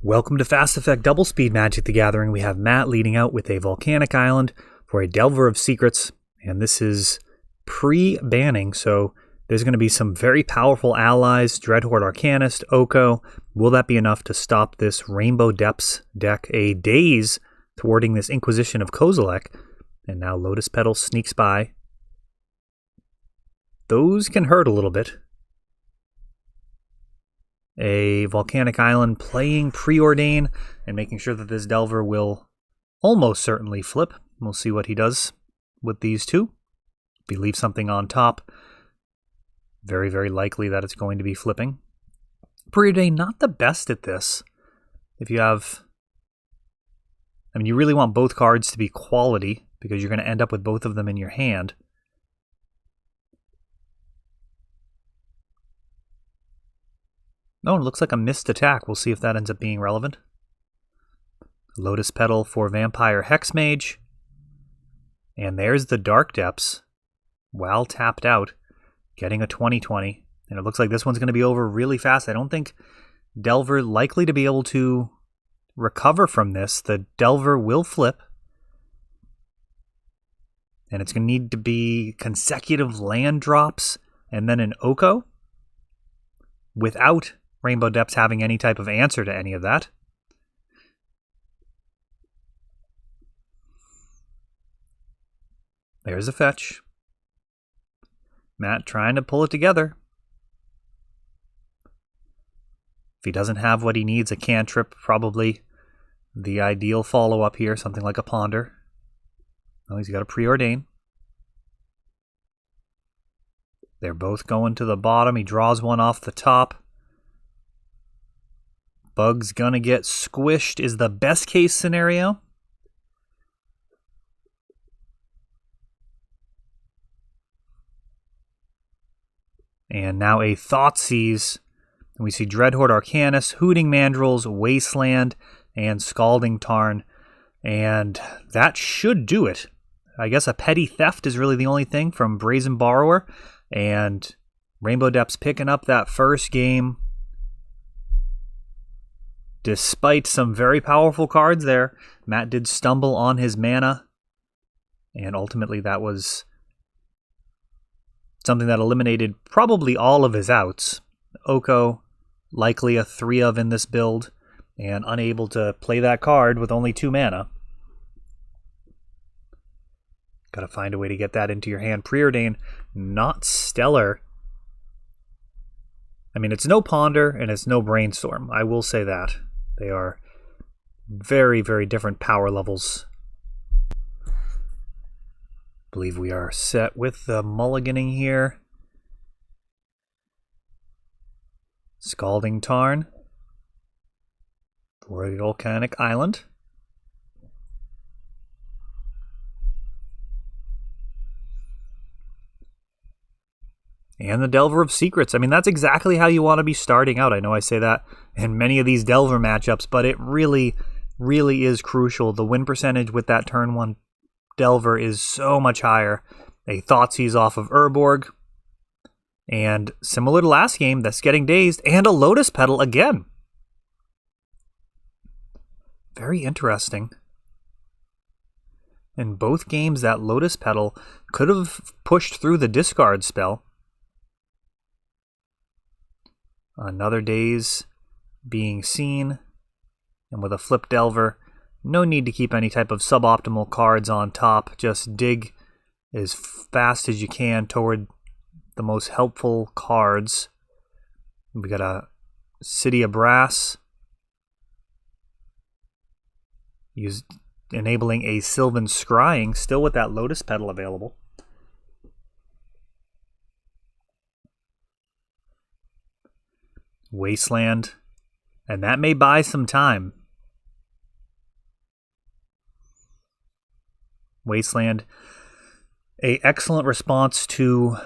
Welcome to Fast Effect Double Speed Magic the Gathering. We have Matt leading out with a Volcanic Island for a Delver of Secrets, and this is pre-banning, so there's going to be some very powerful allies, Dreadhorde Arcanist, Oko. Will that be enough to stop this Rainbow Depths deck? A Daze thwarting this Inquisition of Kozilek, and now Lotus Petal sneaks by. Those can hurt a little bit. A Volcanic Island playing Preordain and making sure that this Delver will almost certainly flip. We'll see what he does with these two. If he leaves something on top, very, very likely that it's going to be flipping. Preordain, not the best at this. If you have... you really want both cards to be quality because you're going to end up with both of them in your hand. Oh, it looks like a missed attack. We'll see if that ends up being relevant. Lotus Petal for Vampire Hexmage. And there's the Dark Depths. Well tapped out. Getting a 20/20. And it looks like this one's going to be over really fast. I don't think Delver likely to be able to recover from this. The Delver will flip. And it's going to need to be consecutive land drops and then an Oko. Without Rainbow Depths having any type of answer to any of that. There's a fetch. Matt trying to pull it together. If he doesn't have what he needs, a cantrip, probably the ideal follow-up here, something like a Ponder. Oh, he's got a Preordain. They're both going to the bottom. He draws one off the top. Bug's gonna get squished is the best case scenario. And now a Thoughtseize. We see Dreadhorde Arcanist, Hooting Mandrills, Wasteland, and Scalding Tarn. And that should do it. I guess a Petty Theft is really the only thing from Brazen Borrower. And Rainbow Depths picking up that first game. Despite some very powerful cards there, Matt did stumble on his mana. And ultimately that was something that eliminated probably all of his outs. Oko, likely a 3 of in this build, and unable to play that card with only 2 mana. Gotta find a way to get that into your hand. Preordain, not stellar. It's no Ponder and it's no Brainstorm. I will say that. They are very, very different power levels. I believe we are set with the mulliganing here. Scalding Tarn for the Volcanic Island. And the Delver of Secrets. That's exactly how you want to be starting out. I know I say that in many of these Delver matchups, but it really, really is crucial. The win percentage with that turn 1 Delver is so much higher. A Thoughtseize off of Urborg. And similar to last game, that's getting dazed. And a Lotus Petal again. Very interesting. In both games, that Lotus Petal could have pushed through the discard spell. Another Daze being seen. And with a flip Delver, no need to keep any type of suboptimal cards on top. Just dig as fast as you can toward the most helpful cards. We got a City of Brass. Enabling a Sylvan Scrying, still with that Lotus Petal available. Wasteland, and that may buy some time. Wasteland, a excellent response to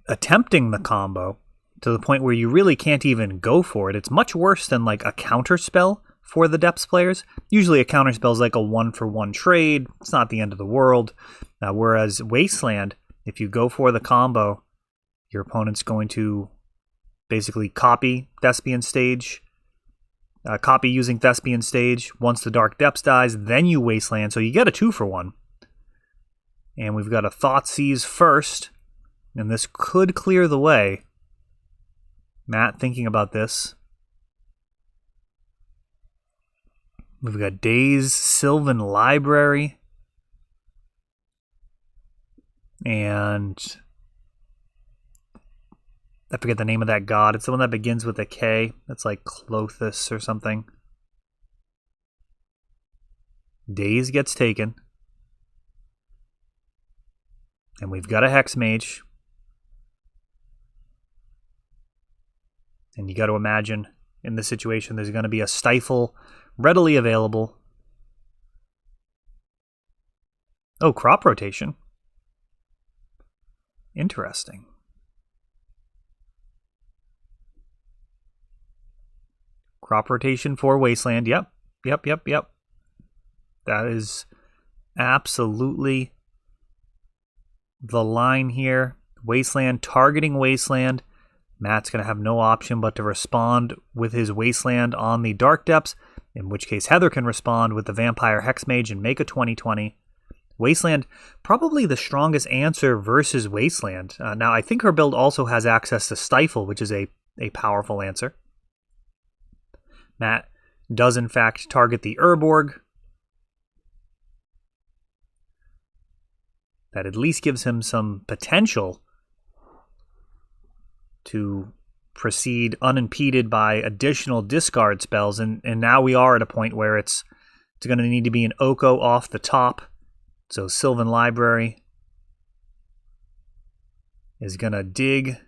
attempting the combo to the point where you really can't even go for it. It's much worse than like a counter spell for the Depths players. Usually a counter spell is like a 1-for-1 trade. It's not the end of the world. Whereas Wasteland, if you go for the combo, your opponent's going to basically copy Thespian Stage Copy using Thespian Stage. Once the Dark Depths dies, then you Wasteland. So you get a 2-for-1. And we've got a Thoughtseize first. And this could clear the way. Matt thinking about this. We've got Daze, Sylvan Library. And I forget the name of that god. It's the one that begins with a K. It's like Clothis or something. Daze gets taken. And we've got a Hex Mage. And you got to imagine in this situation there's going to be a Stifle readily available. Oh, crop rotation. Interesting. Crop rotation for Wasteland. Yep. That is absolutely the line here. Wasteland, targeting Wasteland. Matt's going to have no option but to respond with his Wasteland on the Dark Depths, in which case Heather can respond with the Vampire Hexmage and make a 20/20. Wasteland, probably the strongest answer versus Wasteland. Now, I think her build also has access to Stifle, which is a powerful answer. Matt does, in fact, target the Urborg. That at least gives him some potential to proceed unimpeded by additional discard spells. And now we are at a point where it's going to need to be an Oko off the top. So Sylvan Library is going to dig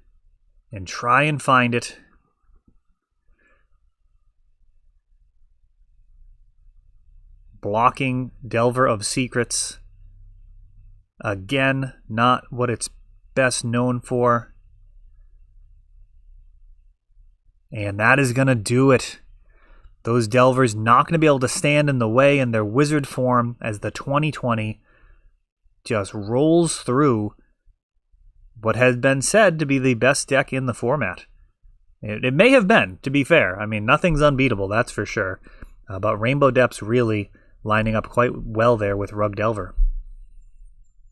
and try and find it. Blocking Delver of Secrets. Again, not what it's best known for. And that is going to do it. Those Delvers not going to be able to stand in the way in their wizard form as the 20/20 just rolls through what has been said to be the best deck in the format. It may have been, to be fair. I mean, nothing's unbeatable, that's for sure. But Rainbow Depths really lining up quite well there with Rug Delver.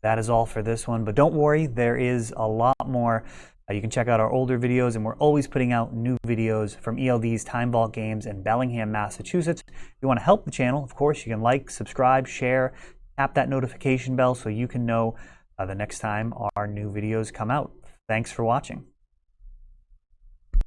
That is all for this one, but don't worry, there is a lot more. You can check out our older videos, and we're always putting out new videos from ELD's Time Vault Games in Bellingham, Massachusetts. If you want to help the channel, of course, you can like, subscribe, share, tap that notification bell so you can know the next time our new videos come out. Thanks for watching.